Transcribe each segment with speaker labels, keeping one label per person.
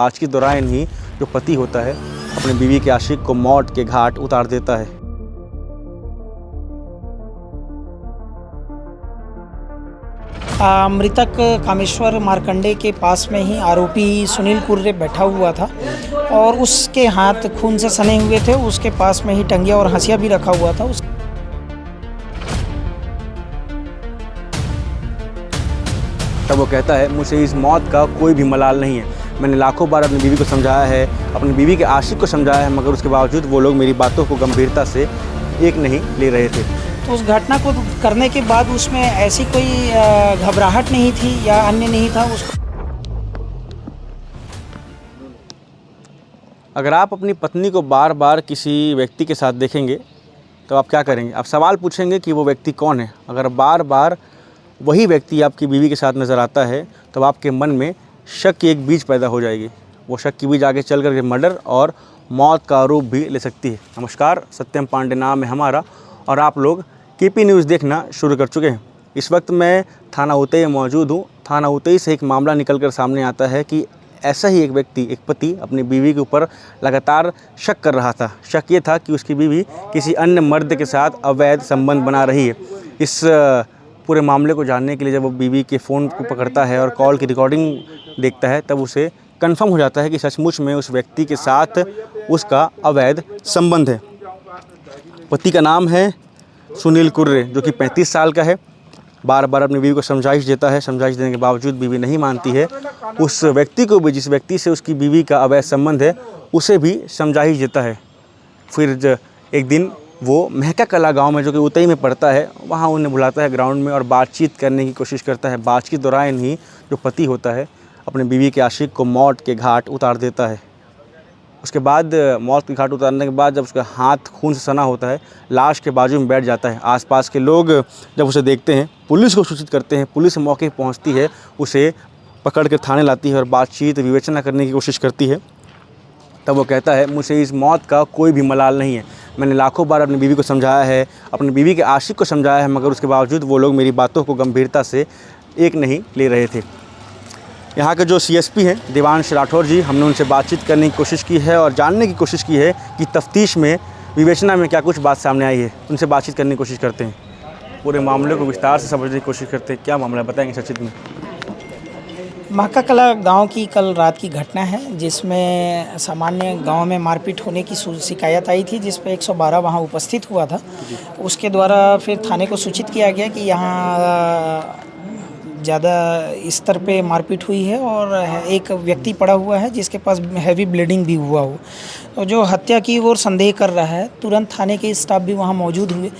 Speaker 1: आज के दौरान ही जो पति होता है अपनी बीवी के आशिक को मौत के घाट उतार देता है।
Speaker 2: मृतक कामेश्वर मार्कंडे के पास में ही आरोपी सुनील कुर्रे बैठा हुआ था और उसके हाथ खून से सने हुए थे। उसके पास में ही टंगिया और हंसिया भी रखा हुआ था।
Speaker 1: तब वो कहता है, मुझे इस मौत का कोई भी मलाल नहीं है। मैंने लाखों बार अपनी बीवी को समझाया है, अपनी बीवी के आशिक को समझाया है, मगर उसके बावजूद वो लोग मेरी बातों को गंभीरता से एक नहीं ले रहे थे।
Speaker 2: तो उस घटना को करने के बाद उसमें ऐसी कोई घबराहट नहीं थी या अन्य नहीं था उसको।
Speaker 1: अगर आप अपनी पत्नी को बार बार किसी व्यक्ति के साथ देखेंगे तो आप क्या करेंगे? आप सवाल पूछेंगे कि वो व्यक्ति कौन है। अगर बार बार वही व्यक्ति आपकी बीवी के साथ नज़र आता है तो आपके मन में शक की एक बीज पैदा हो जाएगी। वो शक की बीज आगे चल करके मर्डर और मौत का रूप भी ले सकती है। नमस्कार, सत्यम पांडे नाम है हमारा और आप लोग केपी न्यूज़ देखना शुरू कर चुके हैं। इस वक्त मैं थाना उतई में मौजूद हूँ। थाना उतई से एक मामला निकल कर सामने आता है कि ऐसा ही एक व्यक्ति, एक पति अपनी बीवी के ऊपर लगातार शक कर रहा था। शक ये था कि उसकी बीवी किसी अन्य मर्द के साथ अवैध संबंध बना रही है। इस पूरे मामले को जानने के लिए जब वो बीवी के फ़ोन को पकड़ता है और कॉल की रिकॉर्डिंग देखता है तब उसे कंफर्म हो जाता है कि सचमुच में उस व्यक्ति के साथ उसका अवैध संबंध है। पति का नाम है सुनील कुर्रे, जो कि 35 साल का है। बार बार अपनी बीवी को समझाइश देता है। समझाइश देने के बावजूद बीवी नहीं मानती है। उस व्यक्ति को भी, जिस व्यक्ति से उसकी बीवी का अवैध संबंध है, उसे भी समझाइश देता है। फिर एक दिन वो महका कला गांव में, जो कि उतई में पड़ता है, वहाँ उन्हें बुलाता है ग्राउंड में और बातचीत करने की कोशिश करता है। बातचीत के दौरान ही जो पति होता है अपनी बीवी के आशिक को मौत के घाट उतार देता है। उसके बाद मौत के घाट उतारने के बाद जब उसका हाथ खून से सना होता है, लाश के बाजू में बैठ जाता है। आसपास के लोग जब उसे देखते हैं, पुलिस को सूचित करते हैं। पुलिस मौके पर पहुँचती है, उसे पकड़ कर थाने लाती है और बातचीत विवेचना करने की कोशिश करती है। तब वो कहता है, मुझे इस मौत का कोई भी मलाल नहीं है। मैंने लाखों बार अपनी बीवी को समझाया है, अपनी बीवी के आशिक को समझाया है, मगर उसके बावजूद वो लोग मेरी बातों को गंभीरता से एक नहीं ले रहे थे। यहाँ के जो सीएसपी हैं देवांश राठौर जी, हमने उनसे बातचीत करने की कोशिश की है और जानने की कोशिश की है कि तफ्तीश में, विवेचना में क्या कुछ बात सामने आई है। उनसे बातचीत करने की कोशिश करते हैं, पूरे मामले को विस्तार से समझने की कोशिश करते हैं। क्या मामला है, बताएंगे सचित में?
Speaker 2: महका कला गांव की कल रात की घटना है, जिसमें सामान्य गांव में मारपीट होने की शिकायत आई थी, जिस पर 112 वहां उपस्थित हुआ था। उसके द्वारा फिर थाने को सूचित किया गया कि यहाँ ज़्यादा स्तर पे मारपीट हुई है और एक व्यक्ति पड़ा हुआ है जिसके पास हैवी ब्लीडिंग भी हुआ हो। तो जो हत्या की ओर संदेह कर रहा है, तुरंत थाने के स्टाफ भी वहाँ मौजूद हुए।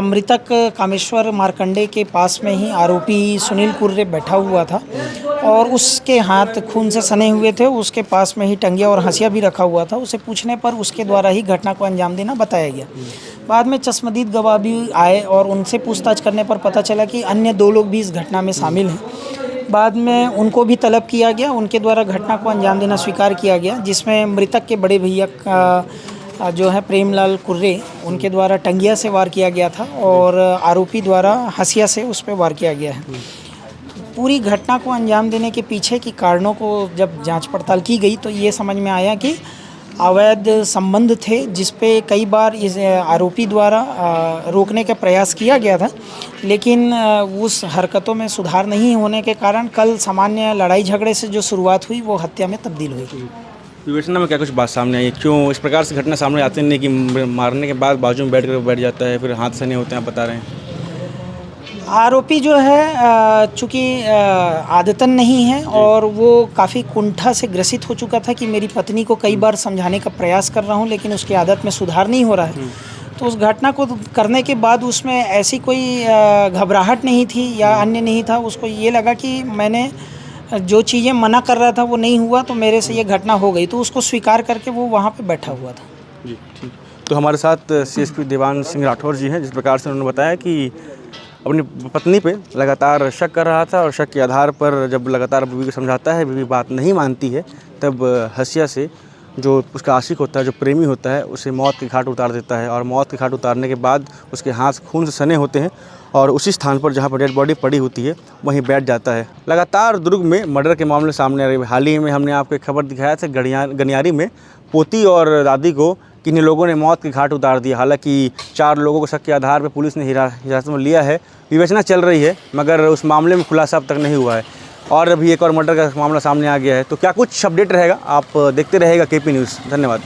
Speaker 2: मृतक कामेश्वर मार्कंडे के पास में ही आरोपी सुनील कुर्रे बैठा हुआ था और उसके हाथ खून से सने हुए थे। उसके पास में ही टंगिया और हंसिया भी रखा हुआ था। उसे पूछने पर उसके द्वारा ही घटना को अंजाम देना बताया गया। बाद में चश्मदीद गवाह भी आए और उनसे पूछताछ करने पर पता चला कि अन्य 2 लोग भी इस घटना में शामिल हैं। बाद में उनको भी तलब किया गया, उनके द्वारा घटना को अंजाम देना स्वीकार किया गया, जिसमें मृतक के बड़े भैया का जो है प्रेमलाल कुर्रे, उनके द्वारा टंगिया से वार किया गया था और आरोपी द्वारा हंसिया से उस पर वार किया गया है। पूरी घटना को अंजाम देने के पीछे की कारणों को जब जांच पड़ताल की गई तो ये समझ में आया कि अवैध संबंध थे, जिस पे कई बार इस आरोपी द्वारा रोकने का प्रयास किया गया था, लेकिन उस हरकतों में सुधार नहीं होने के कारण कल सामान्य लड़ाई झगड़े से जो शुरुआत हुई वो हत्या में तब्दील हुई।
Speaker 1: विवेचना में क्या कुछ बात सामने आई? क्यों इस प्रकार से घटना सामने आती नहीं कि मारने के बाद बाजू में बैठ जाता है, फिर हाथ सने होते हैं, आप बता रहे हैं?
Speaker 2: आरोपी जो है चूँकि आदतन नहीं है और वो काफ़ी कुंठा से ग्रसित हो चुका था कि मेरी पत्नी को कई बार समझाने का प्रयास कर रहा हूँ लेकिन उसकी आदत में सुधार नहीं हो रहा है। तो उस घटना को करने के बाद उसमें ऐसी कोई घबराहट नहीं थी या अन्य नहीं था। उसको ये लगा कि मैंने जो चीज़ें मना कर रहा था वो नहीं हुआ, तो मेरे से ये घटना हो गई, तो उसको स्वीकार करके वो वहाँ पे बैठा हुआ था।
Speaker 1: जी ठीक। तो हमारे साथ सीएसपी देवांश सिंह राठौर जी हैं। जिस प्रकार से उन्होंने बताया कि अपनी पत्नी पे लगातार शक कर रहा था और शक के आधार पर जब लगातार बीवी को समझाता है, बीवी बात नहीं मानती है, तब हंसिया से जो उसका आशिक होता है, जो प्रेमी होता है, उसे मौत के घाट उतार देता है और मौत के घाट उतारने के बाद उसके हाथ खून से सने होते हैं और उसी स्थान पर जहाँ पर डेड बॉडी पड़ी होती है वहीं बैठ जाता है। लगातार दुर्ग में मर्डर के मामले सामने आ रहे हैं। हाल ही में हमने आपको एक खबर दिखाया था, गनियारी में पोती और दादी को किन्हीं लोगों ने मौत के घाट उतार दिया। हालांकि 4 लोगों को शक के आधार पर पुलिस ने हिरासत में लिया है, विवेचना चल रही है, मगर उस मामले में खुलासा अब तक नहीं हुआ है और अभी एक और मर्डर का मामला सामने आ गया है। तो क्या कुछ अपडेट रहेगा, आप देखते रहेगा KP न्यूज़। धन्यवाद।